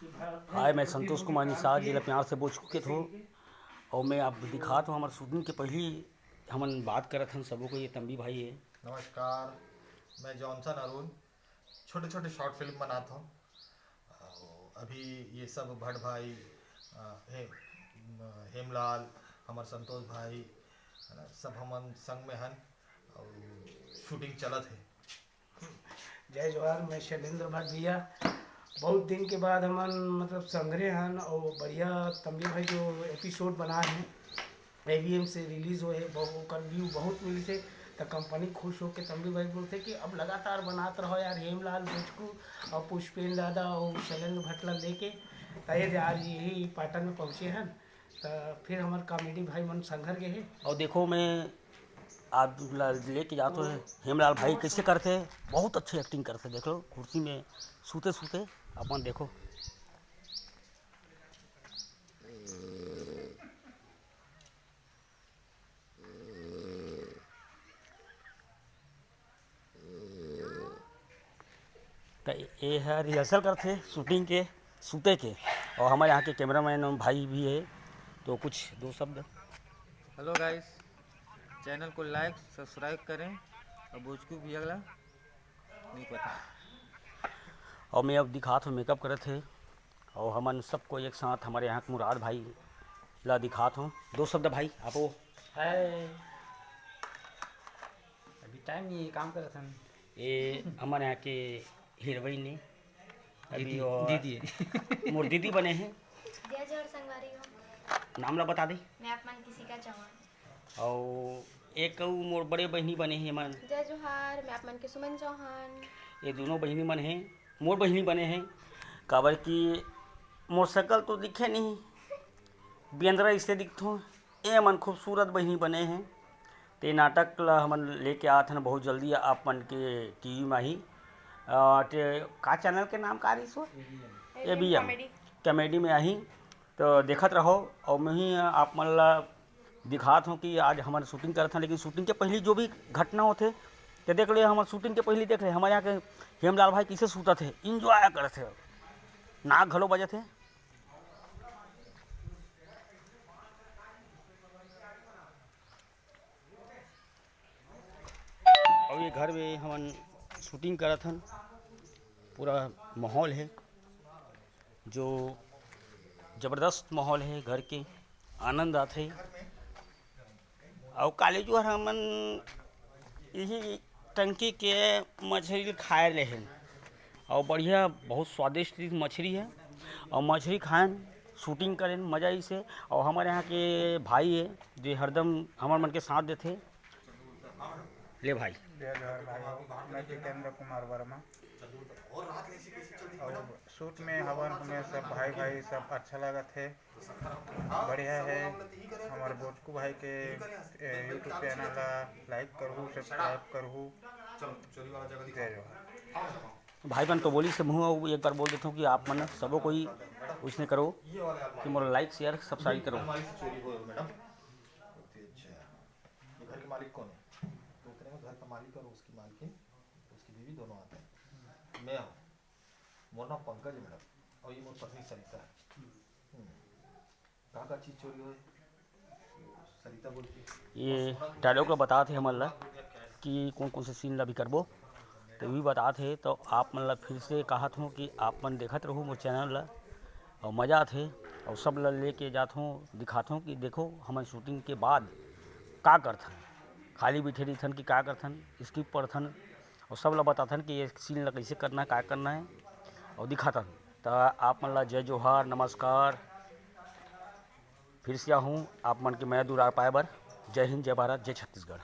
हाय, मैं संतोष कुमार निषाद जिला प्यार से बोल चुके थे। और मैं आप दिखा तो हमारे शूटिंग के पहले हमन बात करत हन सबों को। ये तंबी भाई है। नमस्कार, मैं जॉनसन अरुण छोटे छोटे शॉर्ट फिल्म बनाता हूँ। अभी ये सब भट्ट भाई, हेमलाल, हमार संतोष भाई है ना, सब हमन संग में हन और शूटिंग चलत है। जय जवाहर। मैं शैलेंद्र भट्ट भैया। बहुत दिन के बाद हमन मतलब संग्रह हन और बढ़िया तंबी भाई जो एपिसोड बनाए हैं AVM से रिलीज़ हुए ओकर व्यू बहुत मिली थे। तो कंपनी खुश होकर तंबी भाई बोलते कि अब लगातार बनाते रहो यार, हेमलाल भोजकू और पुष्पेंद्र दादा और शैलेंद्र भट्टला लेके तय आज यही पाटन में पहुँचे हैं। तो फिर हमारे कॉमेडी भाई मन संघर गए हैं। और देखो, मैं आप लेके जाते हैं हेमलाल भाई कैसे करते हैं। बहुत अच्छी एक्टिंग करते, देख लो कुर्सी में सूते सूते अपन देखो। तो ये है रिहर्सल करते शूटिंग के सूते के। और हमारे यहाँ के कैमरामैन भाई भी है, तो कुछ दो शब्द। हेलो गाइस, चैनल को लाइक सब्सक्राइब करें और भोजकू भी अगला नहीं पता। और मैं अब दिखा तो मेकअप करे थे और हमन सबको एक साथ हमारे यहाँ के मुराद भाई ला दिखा हूँ। दो शब्द भाई आप वो है। अभी टाइम नहीं है, काम करत हन। ये हमारे यहाँ के हीरोइन ने अभी दीदी और दीदी है। मोर दीदी बने हैं। जय जोहर संगवारी हो। नाम ला बता दे। मैं अपमान किसी का चौहान। और एक मोर बड़े बहनी बने हैं मन। जय जोहार। मैं अपमान के सुमन चौहान। ये दोनों बहनी मन हैं, मोर बहनी बने हैं। काबर की मोर शकल तो दिखे नहीं, बेंद्रा इससे दिखतो। ये मन खूबसूरत बहनी बने हैं। ते नाटक ला हमन लेके आते हैं बहुत जल्दी आप मन के टीवी में ही। का चैनल के नाम का रही AVM कॉमेडी में आई। तो देखत रहो। और मैं ही आप मन ला दिखात हूँ कि आज हमारे शूटिंग करते हैं। लेकिन शूटिंग के पहले जो भी घटना होते तो देख ले, हमारे शूटिंग के पहले देख ले हमारे यहाँ के हेमलाल भाई कैसे सूता थे, इंजॉय करते थे, नाक घलो बजे थे। और ये घर में हमन शूटिंग करत हन। पूरा माहौल है जो ज़बरदस्त माहौल है, घर के आनंद आते। और काले जो हमन यही टंकी के मछली खाए रहे और बढ़िया बहुत स्वादिष्ट मछली है। और मछली खाएं, शूटिंग करें, मज़ा इसे। और हमारे यहाँ के भाई है जो हरदम हमारे मन के साथ देते। ले भाई। जय जोहर भाई, मैं जितेंद्र कुमार वर्मा। और शूट में हवन में सब भाई भाई सब अच्छा लगा थे, बढ़िया है। हमारे भोजकू भाई के यूट्यूब चैनल ला लाइक करूँ, सब्सक्राइब करूँ। जय जोहर भाई बन तो बोली से मुँह एक बार बोल देता हूँ कि आप मन सबो कोई उसने करो कि मोर लाइक शेयर सब्सक्राइब करो। चोरी हो मैडम। घर के मालिक कौन है? तो उतने में घर का मालिक और उसकी मालकिन, उसकी बीवी दोनों आते हैं। मैं हूँ, मोर नाम पंकज है मैडम, और ये मोर पत्नी सरिता है। कहाँ का चीज़ चोरी हुई? सरिता बोलती है। ये डायलॉग ला बताते हमारे ला कि कौन कौन से सीन ला भी करबो, तो भी बताते। तो आप मन ला फिर से कहत हूँ कि आप मन देखत रहो मोर चैनल ला और मज़ा थे। और सब ला लेके जात हूँ, दिखाता हूँ कि देखो हम शूटिंग के बाद का करथन, खाली बैठे रहीथन कि का करथन, स्क्रिप्ट पढ़थन और सब ला बताथन कि ये सीन ला कैसे करना है, क्या करना है और दिखाथन। तो आप मन ला जय जोहार, नमस्कार। फिर से हूँ आप मन के मैं दूर आ पाए बर। जय हिंद, जय भारत, जय छत्तीसगढ़।